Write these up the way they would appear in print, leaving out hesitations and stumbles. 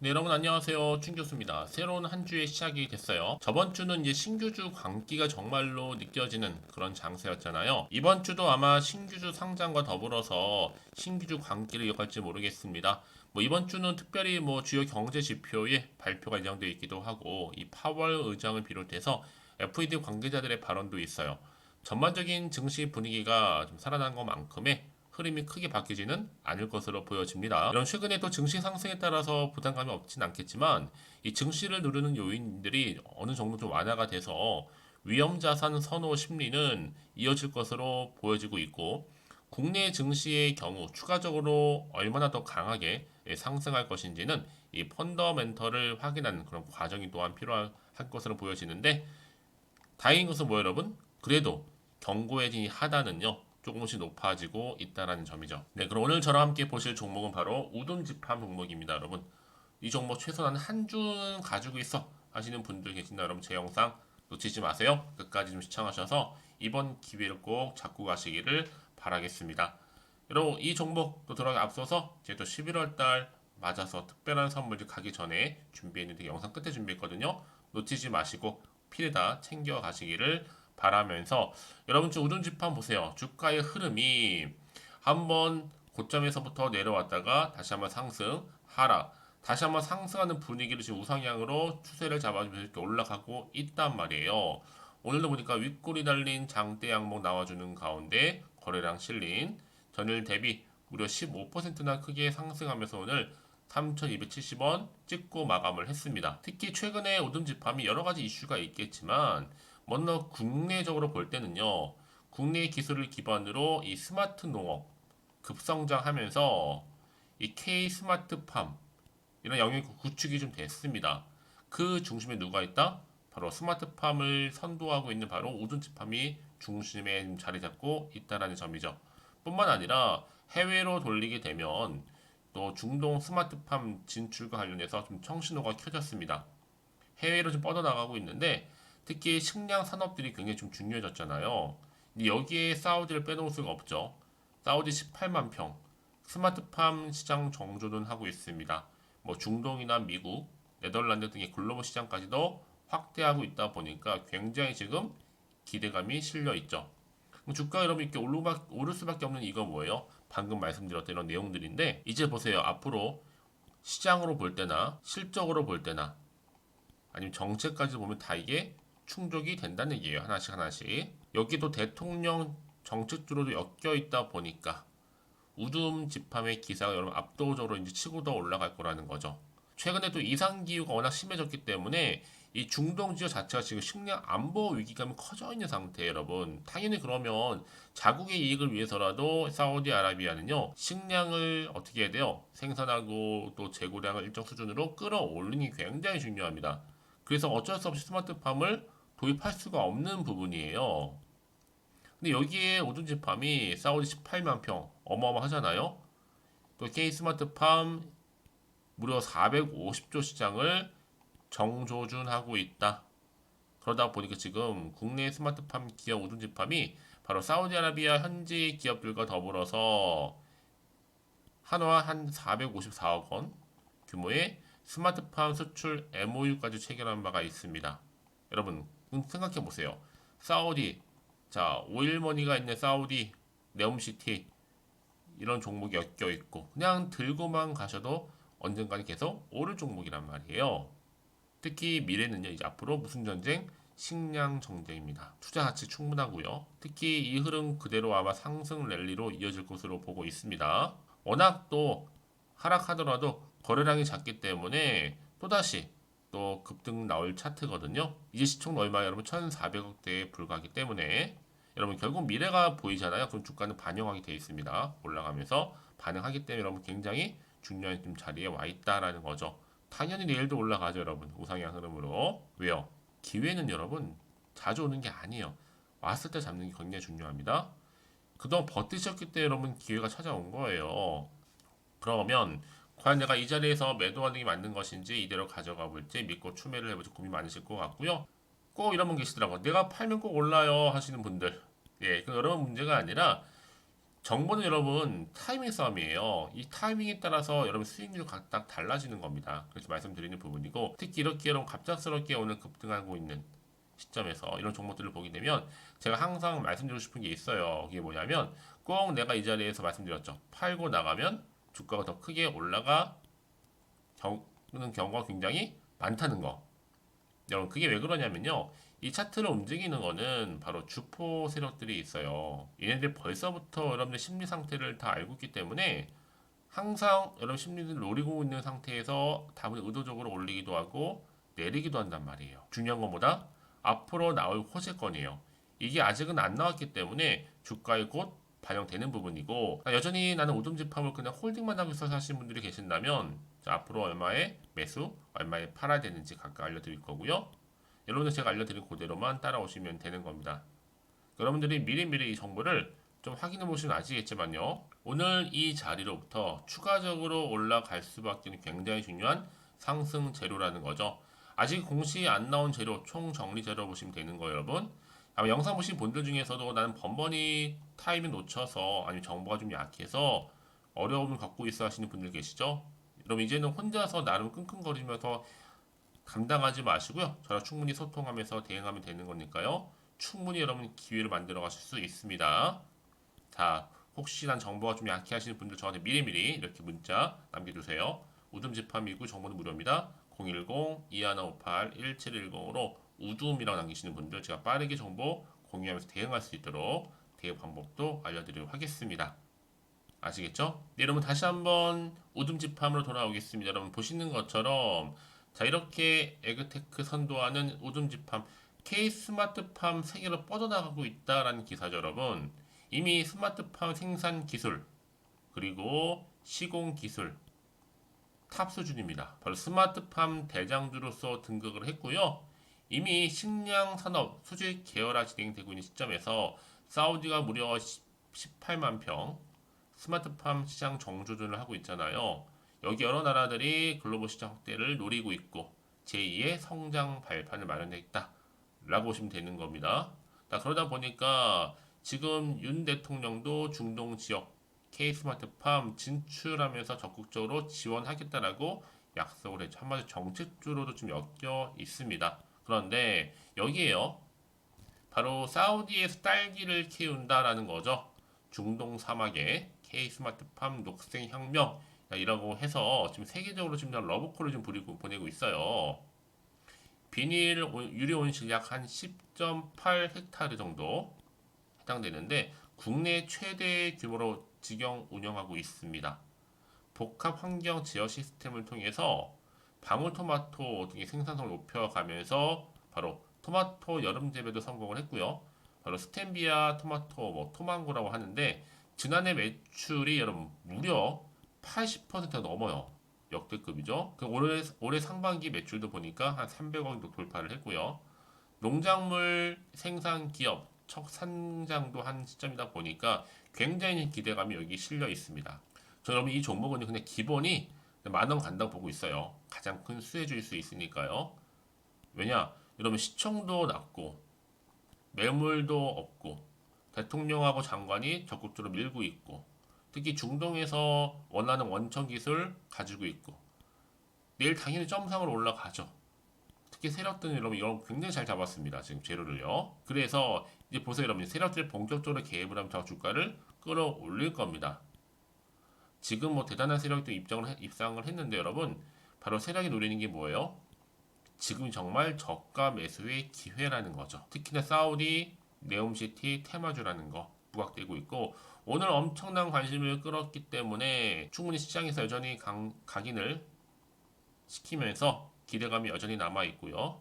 네, 여러분 안녕하세요. 춘 교수입니다. 새로운 한 주의 시작이 됐어요. 저번 주는 이제 신규주 광기가 정말로 느껴지는 그런 장세였잖아요. 이번 주도 아마 신규주 상장과 더불어서 신규주 광기를 이어갈지 모르겠습니다. 이번 주는 특별히 주요 경제 지표의 발표가 예정되어 있기도 하고 이 파월 의장을 비롯해서 FED 관계자들의 발언도 있어요. 전반적인 증시 분위기가 좀 살아난 것만큼의 흐름이 크게 바뀌지는 않을 것으로 보여집니다. 이런 최근에 또 증시 상승에 따라서 부담감이 없진 않겠지만 이 증시를 누르는 요인들이 어느 정도 좀 완화가 돼서 위험자산 선호 심리는 이어질 것으로 보여지고 있고 국내 증시의 경우 추가적으로 얼마나 더 강하게 상승할 것인지는 이 펀더멘털을 확인하는 그런 과정이 또한 필요할 것으로 보여지는데 다행인 것은 여러분? 그래도 경고의 하단은요 조금씩 높아지고 있다는 점이죠. 네, 그럼 오늘 저랑 함께 보실 종목은 바로 우둔집합 종목입니다, 여러분. 이 종목 최소한 한 주는 가지고 있어 하시는 분들 계신다, 여러분. 제 영상 놓치지 마세요. 끝까지 좀 시청하셔서 이번 기회를 꼭 잡고 가시기를 바라겠습니다. 여러분, 이 종목 또 들어가기 앞서서 제가 또 11월 달 맞아서 특별한 선물이 가기 전에 준비했는데 영상 끝에 준비했거든요. 놓치지 마시고 필에다 챙겨 가시기를 바라면서 여러분 좀 우둔집합 보세요. 주가의 흐름이 한번 고점에서부터 내려왔다가 다시 한번 상승, 하락, 다시 한번 상승하는 분위기를 지금 우상향으로 추세를 잡아주면서 이렇게 올라가고 있단 말이에요. 오늘도 보니까 윗골이 달린 장대 양목 나와주는 가운데 거래량 실린 전일 대비 무려 15%나 크게 상승하면서 오늘 3,270원 찍고 마감을 했습니다. 특히 최근에 우둔집합이 여러 가지 이슈가 있겠지만 먼저 국내적으로 볼 때는요. 국내 기술을 기반으로 이 스마트 농업 급성장하면서 이 K 스마트팜 이런 영역이 구축이 좀 됐습니다. 그 중심에 누가 있다? 바로 스마트팜을 선도하고 있는 바로 우둔집팜이 중심에 자리 잡고 있다라는 점이죠. 뿐만 아니라 해외로 돌리게 되면 또 중동 스마트팜 진출과 관련해서 좀 청신호가 켜졌습니다. 해외로 좀 뻗어나가고 있는데 특히 식량 산업들이 굉장히 좀 중요해졌잖아요. 근데 여기에 사우디를 빼놓을 수가 없죠. 사우디 18만 평 스마트팜 시장 정조는 하고 있습니다. 중동이나 미국, 네덜란드 등의 글로벌 시장까지도 확대하고 있다 보니까 굉장히 지금 기대감이 실려 있죠. 주가 여러분 이렇게 오를 수밖에 없는 이거 뭐예요? 방금 말씀드렸던 이런 내용들인데 이제 보세요. 앞으로 시장으로 볼 때나 실적으로 볼 때나 아니면 정책까지 보면 다 이게 충족이 된다는 얘기예요. 하나씩 하나씩. 여기도 대통령 정책주로도 엮여 있다 보니까 우둠 집함의 기사가 여러분 압도적으로 이제 치고 더 올라갈 거라는 거죠. 최근에 또 이상 기후가 워낙 심해졌기 때문에 이 중동 지역 자체가 지금 식량 안보 위기감이 커져 있는 상태예요, 여러분. 당연히 그러면 자국의 이익을 위해서라도 사우디아라비아는요 식량을 어떻게 해야 돼요? 생산하고 또 재고량을 일정 수준으로 끌어올리는 게 굉장히 중요합니다. 그래서 어쩔 수 없이 스마트팜을 도입할 수가 없는 부분이에요. 근데 여기에 오둔집팜이 사우디 18만 평 어마어마하잖아요. 또 K 스마트팜 무려 450조 시장을 정조준하고 있다. 그러다 보니까 지금 국내 스마트팜 기업 우둔집팜이 바로 사우디아라비아 현지 기업들과 더불어서 한화 한 454억 원 규모의 스마트팜 수출 MOU까지 체결한 바가 있습니다. 여러분 생각해 보세요. 사우디, 자 오일머니가 있는 사우디, 네옴시티 이런 종목이 엮여 있고 그냥 들고만 가셔도 언젠가는 계속 오를 종목이란 말이에요. 특히 미래는요 이제 앞으로 무슨 전쟁? 식량 전쟁입니다. 투자 가치 충분하고요. 특히 이 흐름 그대로 아마 상승 랠리로 이어질 것으로 보고 있습니다. 워낙 또 하락하더라도 거래량이 작기 때문에 또다시 또 급등 나올 차트거든요. 이제 시총 얼마야 여러분? 1,400억대에 불과하기 때문에 여러분 결국 미래가 보이잖아요. 그럼 주가는 반영하게 되어 있습니다. 올라가면서 반응하기 때문에 여러분 굉장히 중요한 좀 자리에 와 있다라는 거죠. 당연히 내일도 올라가죠, 여러분. 우상향 흐름으로. 왜요? 기회는 여러분 자주 오는 게 아니에요. 왔을 때 잡는 게 굉장히 중요합니다. 그동안 버티셨기 때문에 여러분 기회가 찾아온 거예요. 그러면 과연 내가 이 자리에서 매도하는 게 맞는 것인지 이대로 가져가 볼지 믿고 추매를 해볼지 고민 많으실 것 같고요. 꼭 이런 분 계시더라고요. 내가 팔면 꼭 올라요 하시는 분들. 예, 그 여러분 문제가 아니라 정보는 여러분 타이밍 싸움이에요. 이 타이밍에 따라서 여러분 수익률 각각 달라지는 겁니다. 그래서 말씀드리는 부분이고, 특히 이렇게 여러분 갑작스럽게 오늘 급등하고 있는 시점에서 이런 종목들을 보게 되면 제가 항상 말씀드리고 싶은 게 있어요. 그게 뭐냐면 꼭 내가 이 자리에서 말씀드렸죠. 팔고 나가면 주가가 더 크게 올라가는 경우가 굉장히 많다는 거. 여러분 그게 왜 그러냐면요. 이 차트를 움직이는 거는 바로 주포 세력들이 있어요. 얘네들 벌써부터 여러분들 심리 상태를 다 알고 있기 때문에 항상 여러분 심리를 노리고 있는 상태에서 답을 의도적으로 올리기도 하고 내리기도 한단 말이에요. 중요한 것보다 앞으로 나올 호재권이에요. 이게 아직은 안 나왔기 때문에 주가에 곧 반영되는 부분이고, 여전히 나는 우등집합을 그냥 홀딩만 하고 있어서 하시는 분들이 계신다면 자, 앞으로 얼마에 매수, 얼마에 팔아야 되는지 각각 알려드릴 거고요. 여러분들 제가 알려드린 그대로만 따라오시면 되는 겁니다. 여러분들이 미리미리 이 정보를 좀 확인해 보시면 아시겠지만요. 오늘 이 자리로부터 추가적으로 올라갈 수밖에 없는 굉장히 중요한 상승 재료라는 거죠. 아직 공시 안 나온 재료, 총 정리 재료 보시면 되는 거예요, 여러분. 아마 영상 보신 분들 중에서도 나는 번번이 타이밍 놓쳐서 아니면 정보가 좀 약해서 어려움을 갖고 있어 하시는 분들 계시죠? 여러분 이제는 혼자서 나름 끙끙거리면서 감당하지 마시고요. 저랑 충분히 소통하면서 대응하면 되는 거니까요. 충분히 여러분 기회를 만들어 가실 수 있습니다. 자, 혹시 난 정보가 좀 약해 하시는 분들 저한테 미리미리 이렇게 문자 남겨주세요. 우둠지파 미국 정보는 무료입니다. 010-2158-1710으로 우둠이라고 남기시는 분들 제가 빠르게 정보 공유하면서 대응할 수 있도록 대응 방법도 알려드리도록 하겠습니다. 아시겠죠? 네, 여러분 다시 한번 우둠지팜으로 돌아오겠습니다. 여러분 보시는 것처럼 자 이렇게 에그테크 선도하는 우둠지팜 K 스마트팜 세계로 뻗어나가고 있다라는 기사죠, 여러분. 이미 스마트팜 생산 기술 그리고 시공 기술 탑 수준입니다. 바로 스마트팜 대장주로서 등극을 했고요. 이미 식량 산업 수직 계열화 진행되고 있는 시점에서 사우디가 무려 18만 평 스마트팜 시장 정조준을 하고 있잖아요. 여기 여러 나라들이 글로벌 시장 확대를 노리고 있고 제2의 성장 발판을 마련했다 라고 보시면 되는 겁니다. 그러다 보니까 지금 윤 대통령도 중동 지역 K 스마트팜 진출하면서 적극적으로 지원하겠다라고 약속을 했죠. 한마디로 정책주로도 좀 엮여 있습니다. 그런데 여기에요. 바로 사우디에서 딸기를 키운다라는 거죠. 중동 사막에 K 스마트팜 녹색 혁명 이라고 해서 지금 세계적으로 지금 러브콜을 좀 보내고 있어요. 비닐 유리 온실 약 한 10.8 헥타르 정도 해당되는데 국내 최대 규모로 직영 운영하고 있습니다. 복합 환경 제어 시스템을 통해서 방울토마토 등의 생산성을 높여가면서 바로 토마토 여름 재배도 성공을 했고요. 바로 스텐비아 토마토, 토망고라고 하는데 지난해 매출이 여러분 무려 80% 넘어요. 역대급이죠. 올해 상반기 매출도 보니까 한 300억 정도 돌파를 했고요. 농작물 생산 기업 첫 상장도 한 시점이다 보니까 굉장히 기대감이 여기 실려 있습니다. 저 여러분 이 종목은 그냥 기본이 10,000원 간다고 보고 있어요. 가장 큰 수혜주일 수 있으니까요. 왜냐? 여러분 시청도 낮고 매물도 없고 대통령하고 장관이 적극적으로 밀고 있고 특히 중동에서 원하는 원천 기술 가지고 있고 내일 당연히 점상으로 올라가죠. 특히 세력들은 여러분 이런 굉장히 잘 잡았습니다. 지금 재료를요. 그래서 이제 보세요 여러분 세력들이 본격적으로 개입을 하면 저 주가를 끌어올릴 겁니다. 지금 대단한 세력도 입상을 했는데 여러분 바로 세력이 노리는 게 뭐예요? 지금 정말 저가 매수의 기회라는 거죠. 특히나 사우디, 네옴시티, 테마주라는 거 부각되고 있고 오늘 엄청난 관심을 끌었기 때문에 충분히 시장에서 여전히 각인을 시키면서 기대감이 여전히 남아 있고요.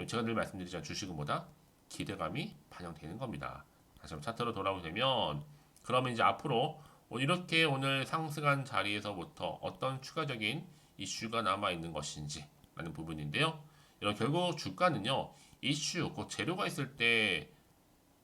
제가 늘 말씀드리지만 주식은 뭐다? 기대감이 반영되는 겁니다. 다시 한번 차트로 돌아오게 되면 그러면 이제 앞으로 이렇게 오늘 상승한 자리에서부터 어떤 추가적인 이슈가 남아 있는 것인지 라는 부분인데요. 이런 결국 주가는요. 이슈, 그 재료가 있을 때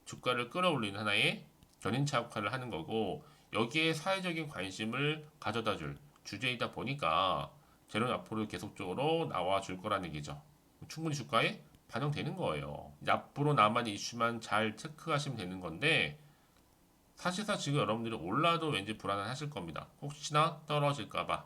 주가를 끌어올리는 하나의 견인차 역할을 하는 거고 여기에 사회적인 관심을 가져다 줄 주제이다 보니까 재료는 앞으로 계속적으로 나와 줄 거라는 얘기죠. 충분히 주가에 반영되는 거예요. 이제 앞으로 남은 이슈만 잘 체크하시면 되는 건데 사실상 지금 여러분들이 올라도 왠지 불안하실 겁니다. 혹시나 떨어질까봐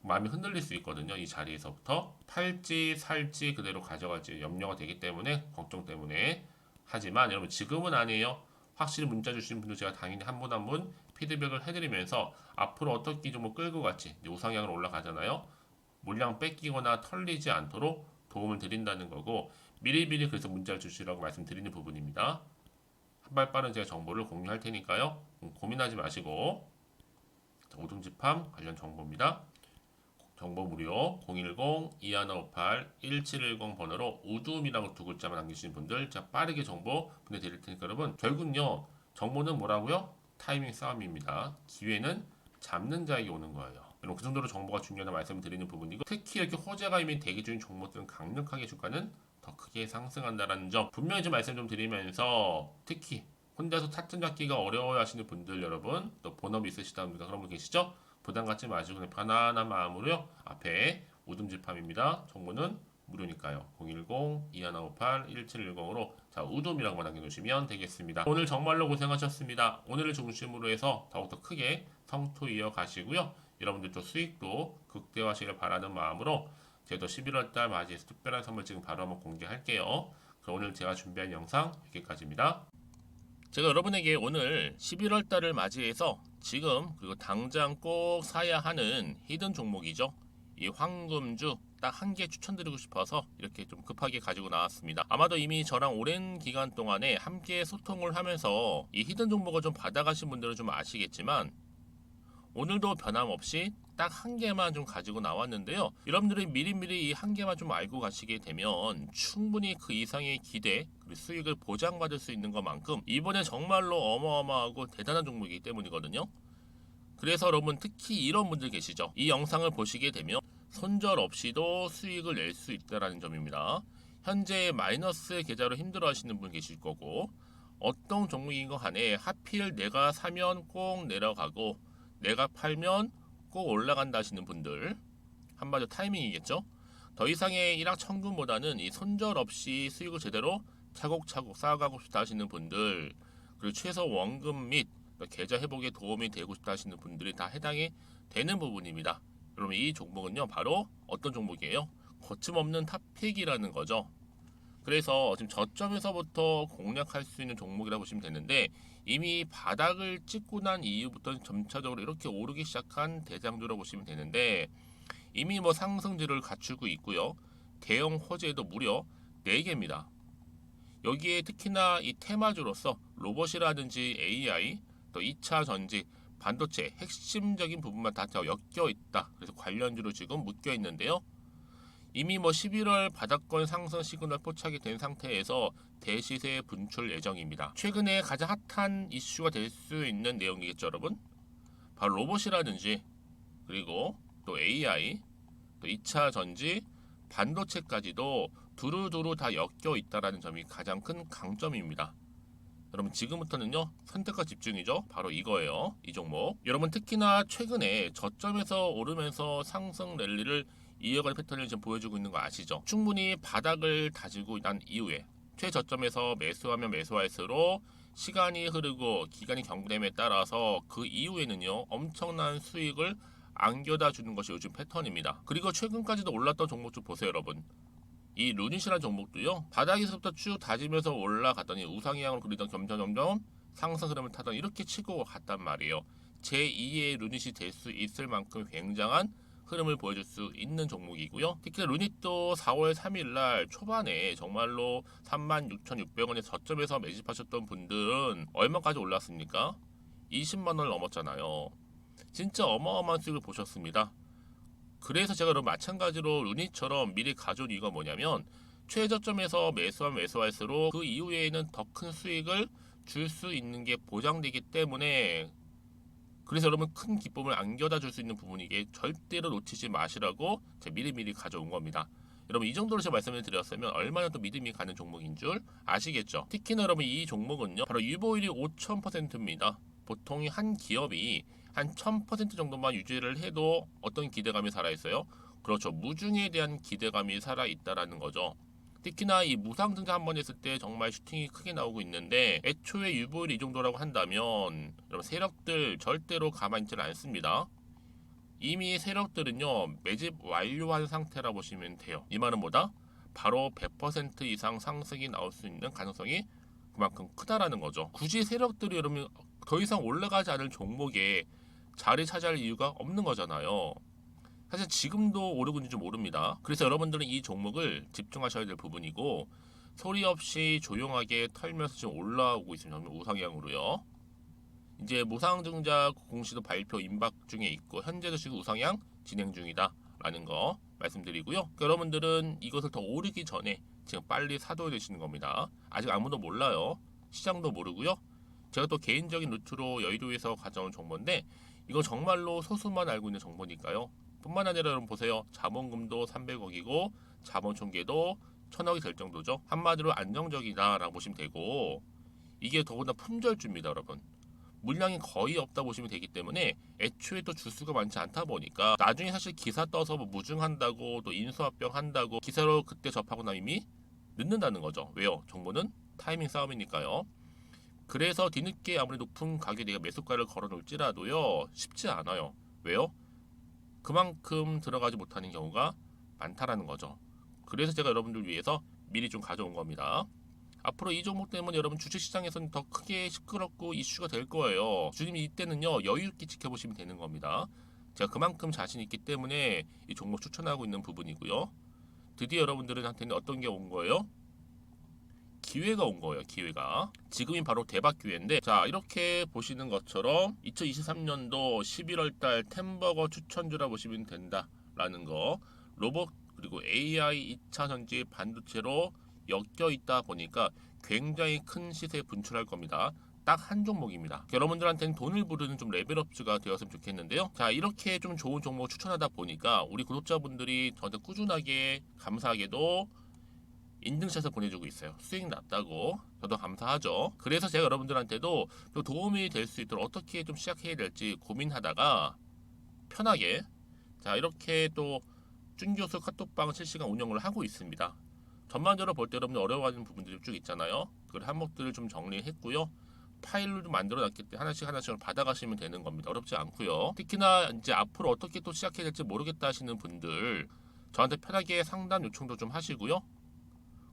마음이 흔들릴 수 있거든요. 이 자리에서부터 팔지 살지 그대로 가져갈지 염려가 되기 때문에 걱정 때문에. 하지만 여러분 지금은 아니에요. 확실히 문자 주신 분들 제가 당연히 한 분 한 분 피드백을 해드리면서 앞으로 어떻게 좀 끌고 갈지 우상향으로 올라가잖아요. 물량 뺏기거나 털리지 않도록 도움을 드린다는 거고 미리미리 그래서 문자를 주시라고 말씀드리는 부분입니다. 한 발 빠른 제가 정보를 공유할 테니까요. 고민하지 마시고. 오동집합 관련 정보입니다. 정보 무료 010-2158-1710 번호로 우둠이라고 두 글자만 남기시는 분들 제가 빠르게 정보 보내드릴 테니까 여러분 결국은요 정보는 뭐라고요? 타이밍 싸움입니다. 기회는 잡는 자에게 오는 거예요. 여러분 그 정도로 정보가 중요하다는 말씀을 드리는 부분이고 특히 이렇게 호재가 이미 대기 중인 종목들은 강력하게 주가는 더 크게 상승한다는 점 분명히 좀 말씀 좀 드리면서 특히 혼자서 타점 잡기가 어려워 하시는 분들 여러분 또 본업 있으시다든가 그런 분 계시죠? 부담 갖지 마시고 그냥 편안한 마음으로요. 앞에 우둠집합입니다. 정보는 무료니까요. 010-2158-1710으로 자 우둠이라고만 남겨놓으시면 되겠습니다. 오늘 정말로 고생하셨습니다. 오늘을 중심으로 해서 더욱더 크게 성투 이어가시고요. 여러분들도 수익도 극대화하시길 바라는 마음으로 제가 11월달 맞이해서 특별한 선물 지금 바로 한번 공개할게요. 그럼 오늘 제가 준비한 영상 여기까지입니다. 제가 여러분에게 오늘 11월 달을 맞이해서 지금 그리고 당장 꼭 사야 하는 히든 종목이죠. 이 황금주 딱 한 개 추천드리고 싶어서 이렇게 좀 급하게 가지고 나왔습니다. 아마도 이미 저랑 오랜 기간 동안에 함께 소통을 하면서 이 히든 종목을 좀 받아가신 분들은 좀 아시겠지만 오늘도 변함없이 딱 한 개만 좀 가지고 나왔는데요. 여러분들이 미리미리 이 한 개만 좀 알고 가시게 되면 충분히 그 이상의 기대 그리고 수익을 보장받을 수 있는 것만큼 이번에 정말로 어마어마하고 대단한 종목이기 때문이거든요. 그래서 여러분 특히 이런 분들 계시죠. 이 영상을 보시게 되면 손절 없이도 수익을 낼 수 있다는 점입니다. 현재 마이너스 계좌로 힘들어 하시는 분 계실 거고 어떤 종목인 거 간에 하필 내가 사면 꼭 내려가고 내가 팔면 꼭 올라간다 하시는 분들 한마디로 타이밍이겠죠. 더 이상의 일확천금보다는 이 손절 없이 수익을 제대로 차곡차곡 쌓아가고 싶다 하시는 분들 그리고 최소 원금 및 계좌 회복에 도움이 되고 싶다 하시는 분들이 다 해당이 되는 부분입니다. 여러분 이 종목은요 바로 어떤 종목이에요? 거침없는 탑픽이라는 거죠. 그래서 지금 저점에서부터 공략할 수 있는 종목이라고 보시면 되는데 이미 바닥을 찍고 난 이후부터 점차적으로 이렇게 오르기 시작한 대장주라고 보시면 되는데 이미 뭐 상승지를 갖추고 있고요. 대형 호재도 무려 4개입니다. 여기에 특히나 이 테마주로서 로봇이라든지 AI, 또 2차 전지, 반도체 핵심적인 부분만 다 엮여 있다. 그래서 관련주로 지금 묶여 있는데요. 이미 뭐 11월 바닥권 상승 시그널 포착이 된 상태에서 대시세 분출 예정입니다. 최근에 가장 핫한 이슈가 될 수 있는 내용이겠죠, 여러분? 바로 로봇이라든지 그리고 또 AI, 또 2차 전지, 반도체까지도 두루두루 다 엮여 있다는 점이 가장 큰 강점입니다. 여러분 지금부터는요 선택과 집중이죠. 바로 이거예요. 이 종목. 여러분 특히나 최근에 저점에서 오르면서 상승 랠리를 이어갈 패턴을 지금 보여주고 있는 거 아시죠? 충분히 바닥을 다지고 난 이후에 최저점에서 매수하면 매수할수록 시간이 흐르고 기간이 경과됨에 따라서 그 이후에는요 엄청난 수익을 안겨다 주는 것이 요즘 패턴입니다. 그리고 최근까지도 올랐던 종목 좀 보세요 여러분. 이 루닛이라는 종목도요 바닥에서부터 쭉 다지면서 올라갔더니 우상향으로 그리던 점점 상승 흐름을 타던 이렇게 치고 갔단 말이에요. 제2의 루닛이 될 수 있을 만큼 굉장한 흐름을 보여줄 수 있는 종목이고요. 특히 루닛도 4월 3일날 초반에 정말로 36,600원의 저점에서 매집하셨던 분들은 얼마까지 올랐습니까? 20만원을 넘었잖아요. 진짜 어마어마한 수익을 보셨습니다. 그래서 제가 그럼 마찬가지로 루닛처럼 미리 가져온 이유가 뭐냐면 최저점에서 매수하면 매수할수록 그 이후에는 더 큰 수익을 줄 수 있는 게 보장되기 때문에 그래서 여러분 큰 기쁨을 안겨다 줄 수 있는 부분이기에 절대로 놓치지 마시라고 제가 미리미리 가져온 겁니다. 여러분 이 정도로 제가 말씀을 드렸으면 얼마나 또 믿음이 가는 종목인 줄 아시겠죠? 특히나 여러분 이 종목은요 바로 유보율이 5000%입니다. 보통 한 기업이 한 1000% 정도만 유지를 해도 어떤 기대감이 살아있어요? 그렇죠. 무중에 대한 기대감이 살아있다라는 거죠. 특히나 이 무상증자 한 번 했을 때 정말 슈팅이 크게 나오고 있는데 애초에 유보율이 이 정도라고 한다면 여러분 세력들 절대로 가만히 있지는 않습니다. 이미 세력들은요 매집 완료한 상태라 보시면 돼요. 이 말은 뭐다? 바로 100% 이상 상승이 나올 수 있는 가능성이 그만큼 크다라는 거죠. 굳이 세력들이 여러분 더 이상 올라가지 않을 종목에 자리 차지할 이유가 없는 거잖아요. 사실 지금도 오르고 있는지 모릅니다. 그래서 여러분들은 이 종목을 집중하셔야 될 부분이고 소리 없이 조용하게 털면서 지금 올라오고 있습니다. 우상향으로요. 이제 무상증자 공시도 발표 임박 중에 있고 현재도 지금 우상향 진행 중이다라는 거 말씀드리고요. 그러니까 여러분들은 이것을 더 오르기 전에 지금 빨리 사둬야 되시는 겁니다. 아직 아무도 몰라요. 시장도 모르고요. 제가 또 개인적인 루트로 여의도에서 가져온 정보인데 이거 정말로 소수만 알고 있는 정보니까요. 뿐만 아니라 여러분 보세요. 자본금도 300억이고 자본 총계도 1000억이 될 정도죠. 한마디로 안정적이다라고 보시면 되고 이게 더구나 품절주입니다, 여러분. 물량이 거의 없다 보시면 되기 때문에 애초에 또 주수가 많지 않다 보니까 나중에 사실 기사 떠서 뭐 무증한다고 또 인수합병 한다고 기사로 그때 접하고 나면 이미 늦는다는 거죠. 왜요? 정보는 타이밍 싸움이니까요. 그래서 뒤늦게 아무리 높은 가격에 내가 매수가를 걸어 놓을지라도요 쉽지 않아요. 왜요? 그만큼 들어가지 못하는 경우가 많다라는 거죠. 그래서 제가 여러분들 위해서 미리 좀 가져온 겁니다. 앞으로 이 종목 때문에 여러분 주식시장에서는 더 크게 시끄럽고 이슈가 될 거예요. 주님이 이때는요 여유 있게 지켜보시면 되는 겁니다. 제가 그만큼 자신 있기 때문에 이 종목 추천하고 있는 부분이고요. 드디어 여러분들한테는 어떤 게 온 거예요? 기회가 온 거예요. 기회가. 지금이 바로 대박 기회인데 자 이렇게 보시는 것처럼 2023년도 11월달 템버거 추천주라 보시면 된다라는 거. 로봇 그리고 AI 2차 전지 반도체로 엮여 있다 보니까 굉장히 큰 시세 분출할 겁니다. 딱 한 종목입니다. 여러분들한테는 돈을 부르는 좀 레벨업주가 되었으면 좋겠는데요. 자 이렇게 좀 좋은 종목 추천하다 보니까 우리 구독자분들이 저한테 꾸준하게 감사하게도 인증샷을 보내주고 있어요. 수익 났다고. 저도 감사하죠. 그래서 제가 여러분들한테도 또 도움이 될 수 있도록 어떻게 좀 시작해야 될지 고민하다가 편하게 자 이렇게 또 준교수 카톡방 실시간 운영을 하고 있습니다. 전반적으로 볼 때 여러분들 어려워하는 부분들이 쭉 있잖아요. 그 항목들을 좀 정리했고요. 파일로 좀 만들어 놨기 때문에 하나씩 받아가시면 되는 겁니다. 어렵지 않고요. 특히나 이제 앞으로 어떻게 또 시작해야 될지 모르겠다 하시는 분들 저한테 편하게 상담 요청도 좀 하시고요.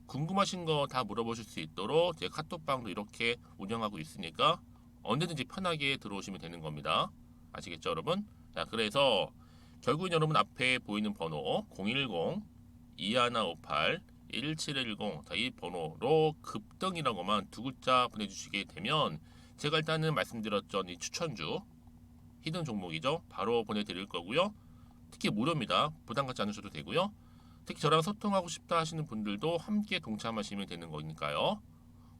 궁금하신 거 다 물어보실 수 있도록 제 카톡방도 이렇게 운영하고 있으니까 언제든지 편하게 들어오시면 되는 겁니다. 아시겠죠, 여러분? 자, 그래서 결국은 여러분 앞에 보이는 번호 010-2158-1710 자, 이 번호로 급등이라고만 두 글자 보내주시게 되면 제가 일단은 말씀드렸던 이 추천주 히든 종목이죠. 바로 보내드릴 거고요. 특히 무료입니다. 부담 갖지 않으셔도 되고요. 특히 저랑 소통하고 싶다 하시는 분들도 함께 동참하시면 되는 거니까요.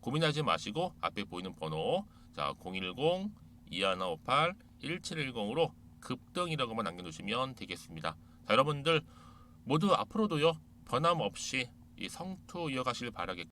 고민하지 마시고 앞에 보이는 번호 자 010-2158-1710으로 급등이라고만 남겨놓으시면 되겠습니다. 자, 여러분들 모두 앞으로도요 변함없이 이 성투 이어가시길 바라겠습니다.